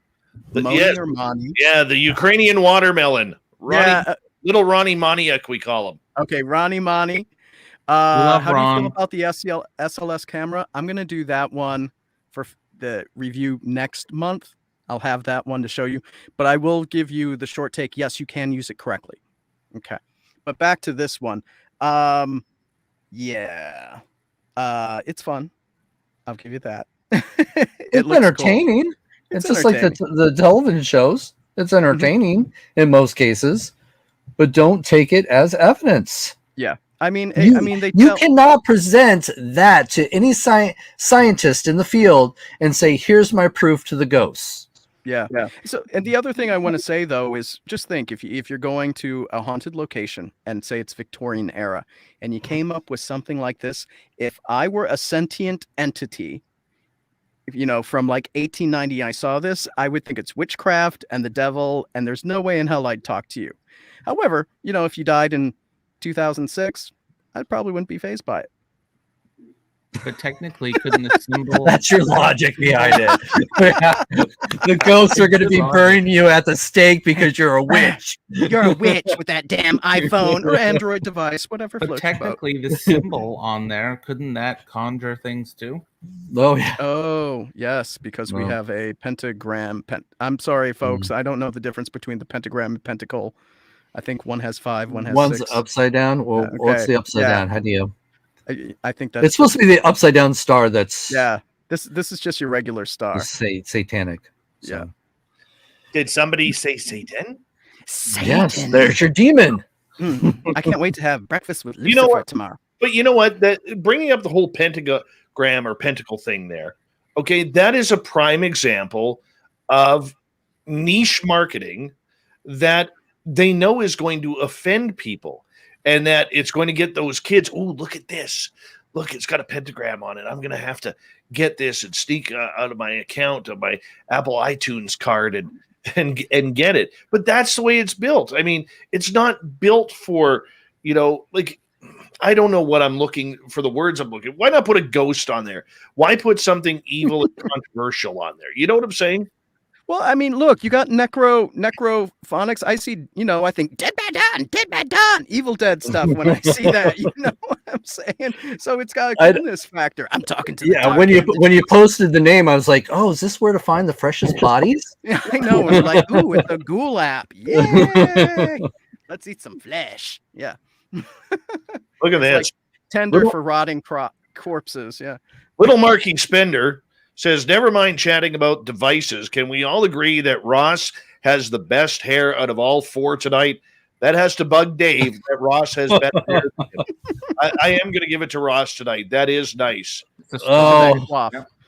Moni Yes. or Mani. Yeah, the Ukrainian watermelon. Little Ronnie Maniak, we call him. Okay, Ronnie Mani. love How do you feel Ron. about the SLS camera? I'm going to do that one for the review next month. I'll have that one to show you, but I will give you the short take. Yes, you can use it correctly. Okay, but back to this one. Yeah, it's fun. I'll give you that. It's looks entertaining. Cool. It's just like the television shows. It's entertaining in most cases, but don't take it as evidence. Yeah, I mean, you cannot present that to any scientist in the field and say, "Here's my proof to the ghosts." Yeah. So, and the other thing I want to say though is just think if you're going to a haunted location and say it's Victorian era, and you came up with something like this, if I were a sentient entity, from like 1890, I saw this, I would think it's witchcraft and the devil, and there's no way in hell I'd talk to you. However, if you died in 2006, I probably wouldn't be fazed by it. But technically, couldn't the symbol? That's your logic behind it. The ghosts are going to be burning you at the stake because you're a witch. You're a witch with that damn iPhone or Android device, whatever. But technically, the symbol on there, couldn't that conjure things too? Oh yeah. Oh yes, because we have a pentagram. I'm sorry, folks. I don't know the difference between the pentagram and pentacle. I think one has 5, one has One's 6. upside down. Well, Okay. what's the upside down? How do you? I think that's It's supposed to be the upside down star. That's This is just your regular star. Satanic. So. Yeah. Did somebody say Satan? Satan. Yes, there's your demon. I can't wait to have breakfast with Lucifer tomorrow. But you know what? That bringing up the whole pentagram or pentacle thing there. Okay, that is a prime example of niche marketing that they know is going to offend people, and that it's going to get those kids. Oh, look at this! Look, it's got a pentagram on it. I'm going to have to get this and sneak out of my account of my Apple iTunes card and get it. But that's the way it's built. I mean, it's not built for like. I don't know what I'm looking for, the words I'm looking. Why not put a ghost on there? Why put something evil and controversial on there? You know what I'm saying? Well, I mean, look, you got necrophonics. I see, I think Dead Bad Done, Evil Dead stuff when I see that. You know what I'm saying? So it's got a coolness factor. I'm talking to when you posted the name, I was like, oh, is this where to find the freshest bodies? Yeah, I know. It's like, ooh, it's a ghoul app. Yay! Let's eat some flesh. Yeah. Look at this. Like tender for rotting corpses. Yeah. Little Marky Spender says, never mind chatting about devices. Can we all agree that Ross has the best hair out of all 4 tonight? That has to bug Dave that Ross has better hair than him. I am going to give it to Ross tonight. That is nice. Oh,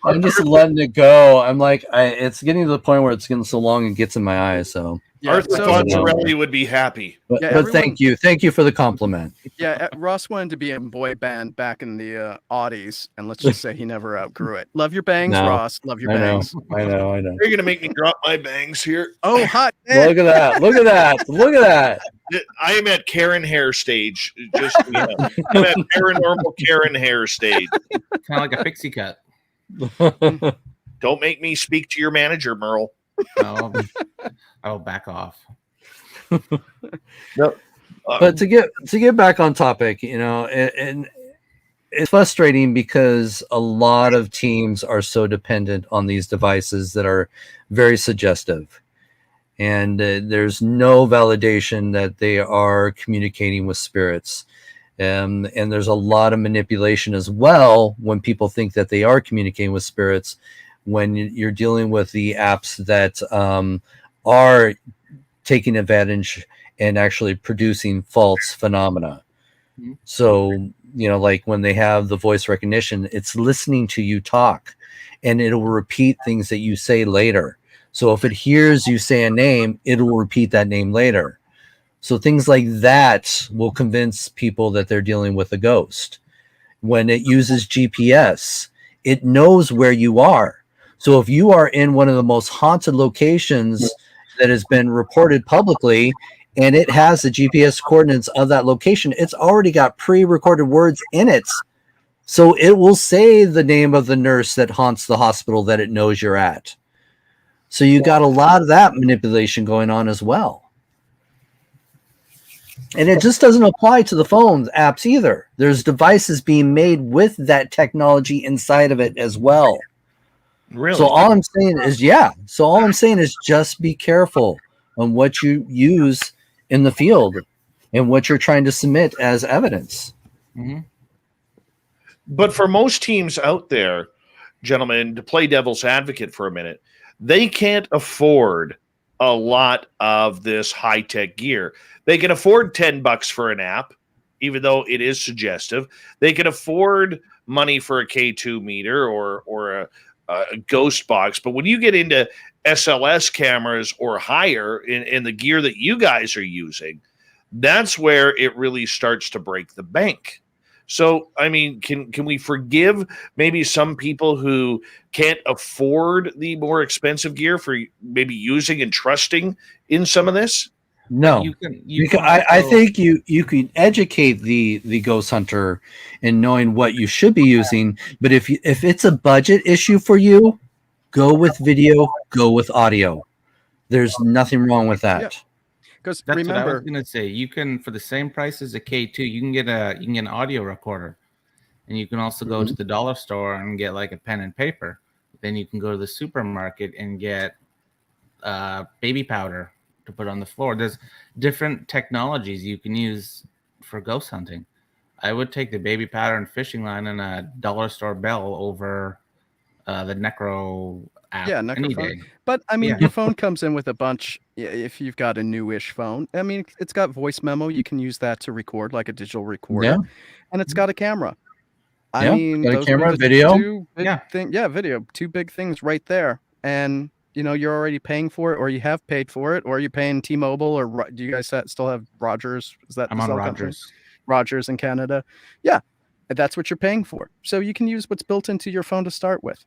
I'm just letting it go. I'm like, it's getting to the point where it's getting so long and gets in my eyes. So, Yeah, Arthur so Fonzarelli would be happy. but, Yeah, but everyone- thank you for the compliment. yeah, Ross wanted to be in boy band back in the Aughties, and let's just say he never outgrew it. Love your bangs, No, Ross. Love your I know, bangs. I know. You're gonna make me drop my bangs here. Oh, hot. Look at that! Look at that! Look at that! I am at Karen hair stage. Just so you know. I'm at paranormal Karen hair stage. Kind of like a pixie cut. Don't make me speak to your manager, Merle. No, I'll back off. No. But to get back on topic, and it's frustrating because a lot of teams are so dependent on these devices that are very suggestive, and there's no validation that they are communicating with spirits. And there's a lot of manipulation as well when people think that they are communicating with spirits, when you're dealing with the apps that are taking advantage and actually producing false phenomena. Mm-hmm. So, like when they have the voice recognition, it's listening to you talk, and it'll repeat things that you say later. So if it hears you say a name, it'll repeat that name later. So things like that will convince people that they're dealing with a ghost. When it uses GPS, it knows where you are. So if you are in one of the most haunted locations that has been reported publicly, and it has the GPS coordinates of that location, it's already got pre-recorded words in it. So it will say the name of the nurse that haunts the hospital that it knows you're at. So you got a lot of that manipulation going on as well. And it just doesn't apply to the phones apps either. There's devices being made with that technology inside of it as well. Really? So all I'm saying is just be careful on what you use in the field and what you're trying to submit as evidence. Mm-hmm. But for most teams out there, gentlemen, to play devil's advocate for a minute, they can't afford a lot of this high-tech gear. They can afford $10 for an app, even though it is suggestive. They can afford money for a K2 meter or a ghost box. But when you get into SLS cameras or higher in the gear that you guys are using, that's where it really starts to break the bank. So, I mean, can we forgive maybe some people who can't afford the more expensive gear for maybe using and trusting in some of this? No, I think you can educate the ghost hunter in knowing what you should be using. But if it's a budget issue for you, go with video, go with audio. There's nothing wrong with that. Yeah. Because That's remember, what I was gonna say. You can, for the same price as a K2, you can get an audio recorder, and you can also go to the dollar store and get like a pen and paper. Then you can go to the supermarket and get baby powder to put on the floor. There's different technologies you can use for ghost hunting. I would take the baby powder and fishing line and a dollar store bell over the Necro app any Necrophone. day. But I mean, Yeah. your phone comes in with a bunch. If you've got a newish phone, I mean, it's got voice memo. You can use that to record like a digital recorder, and it's got a camera. I mean, got a those camera, are the video. two big video, two big things right there. And you're already paying for it, or you have paid for it, or you're paying T-Mobile, or do you guys still have Rogers? Is that I'm the on cell Rogers. company? Rogers in Canada. Yeah, that's what you're paying for. So you can use what's built into your phone to start with.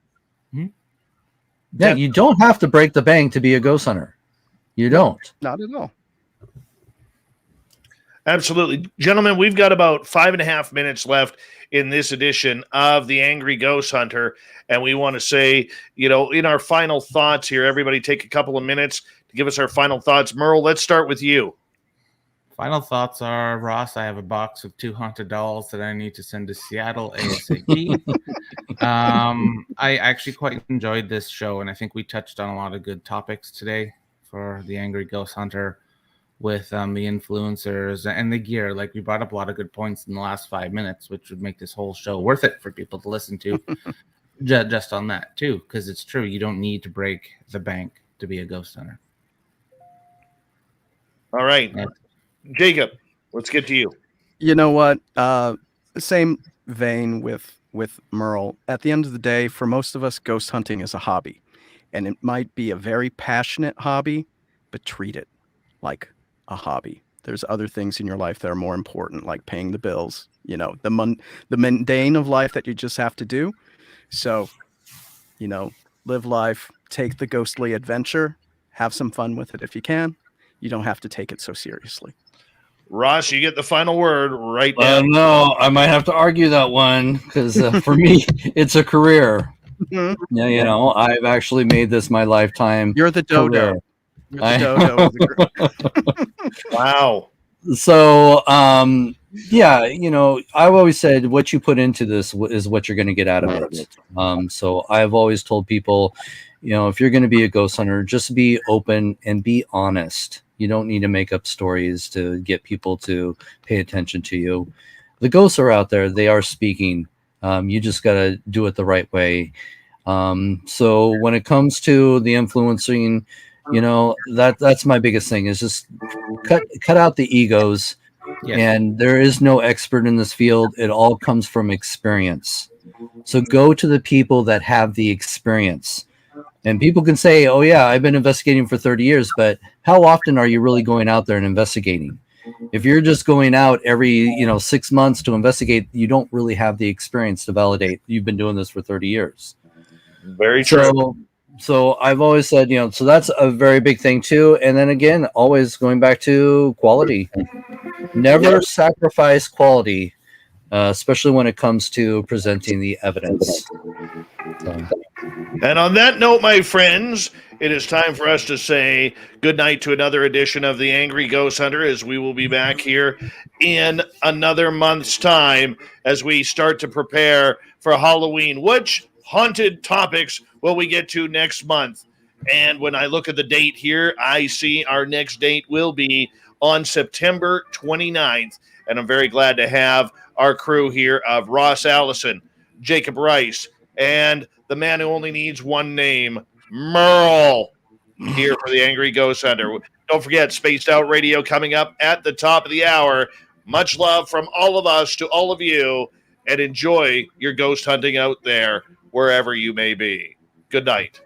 Yeah, you don't have to break the bank to be a ghost hunter. You don't. Not at all. Absolutely. Gentlemen, we've got about 5.5 minutes left in this edition of The Angry Ghost Hunter. And we want to say, in our final thoughts here, everybody take a couple of minutes to give us our final thoughts. Merle, let's start with you. Final thoughts are, Ross, I have a box of 2 haunted dolls that I need to send to Seattle ASAP. I actually quite enjoyed this show, and I think we touched on a lot of good topics today for The Angry Ghost Hunter with the influencers and the gear. Like, we brought up a lot of good points in the last 5 minutes, which would make this whole show worth it for people to listen to. Just on that, too, because it's true. You don't need to break the bank to be a ghost hunter. All right. Jacob, let's get to you. You know what? Same vein with with Merle, at the end of the day, for most of us, ghost hunting is a hobby. And it might be a very passionate hobby, but treat it like a hobby. There's other things in your life that are more important, like paying the bills, you know, the mundane of life that you just have to do. So, you know, live life, take the ghostly adventure, have some fun with it if you can. You don't have to take it so seriously. Ross, you get the final word right now. No, I might have to argue that one because for me, it's a career. Mhm. Yeah, you know, I've actually made this my lifetime You're the dodo. career. You're the dodo of the group. Wow. So, yeah, you know, I've always said what you put into this is what you're going to get out of it. So I've always told people, you know, if you're going to be a ghost hunter, just be open and be honest. You don't need to make up stories to get people to pay attention to you. The ghosts are out there. They are speaking. You just got to do it the right way. So when it comes to the influencing, you know, that's my biggest thing is just cut out the egos. Yes. And there is no expert in this field. It all comes from experience. So go to the people that have the experience. And people can say, oh yeah, I've been investigating for 30 years, but how often are you really going out there and investigating? If you're just going out every 6 months to investigate, you don't really have the experience to validate you've been doing this for 30 years. Very true. So I've always said, so that's a very big thing too. And then again, always going back to quality. Never sacrifice quality, especially when it comes to presenting the evidence. So. And on that note, my friends, it is time for us to say goodnight to another edition of the Angry Ghost Hunter, as we will be back here in another month's time as we start to prepare for Halloween. Which haunted topics will we get to next month? And when I look at the date here, I see our next date will be on September 29th. And I'm very glad to have our crew here of Ross Allison, Jacob Rice, and the man who only needs one name, MERLE, here for the Angry Ghost Hunter. Don't forget, Spaced Out Radio coming up at the top of the hour. Much love from all of us to all of you, and enjoy your ghost hunting out there, wherever you may be. Good night.